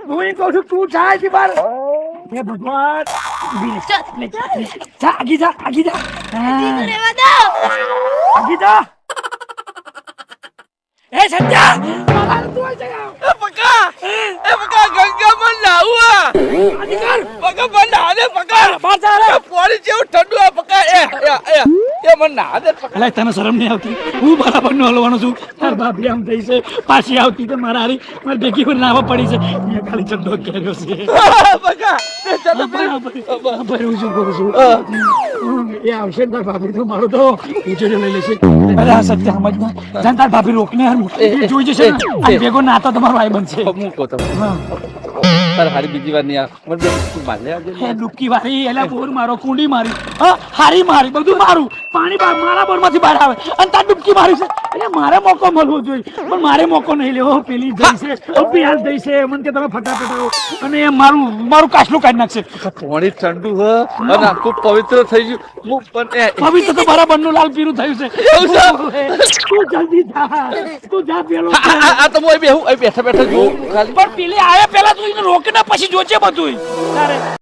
હું કહું છું તું જાય છે બાર હે ભગવાન જા આગી જા આગી જા રેવા દો. આગી જા એ સત્યા મારા તું આ જગા એ પકા ગંગામાં નાહવા પકા મને નાહે દે પકા બાર જા રે પાણી જેવું ઠંડુ આ પકા એ મને નાહે દે પકા અલા તને શરમ નહીં આવતી હું બરાબર નો હલવાનો છું તાર ભાભી આમ થઈ છે પાછી આવતી તો મારા હારી મારી ભેગી પર નાવા પડી છે મેં ખાલી ચંદો કર્યો છે પકા ચાલો બરાબર હું શું કરું છું એ આવશે ને તાર ભાભી તો મારો તો ઉછેડો લઈ લેશે અરે આ સત્ય સમજ ના જાન તાર ભાભી રોકને હારું એ જોઈ જશે ને આ ભેગો નાતો તમારો ભાઈ બનશે મૂકો તમે હા તાર હારી બીજી વાર નહીં આ મને માલે આજે હે ડૂબકી વાળી એલા બોર મારો કુંડી મારી હા હારી મારી બધું મારું પાણી મારા બોરમાંથી બહાર આવે અને તાર ડૂબકી મારી છે એટલે મારે મોકો મળવો જોઈએ પણ મારે મોકો નહીં લેવો પેલી જઈ છે પિયાલ થઈ છે મને કે તમે ફટાફટ આવો અને એ મારું કાચલું કાઢી નાખશે પાણી ઠંડુ હ અને આખું પવિત્ર થઈ ગયું હું પણ પવિત્ર તો મારા બંનું લાલ પીરું થયું છે તું જલ્દી તું જા પેલો આ તો હું બેઠા જોઉં ખાલી પણ પેલી આયા પેલા તું એને રોકીને પછી જોજે બધું તારે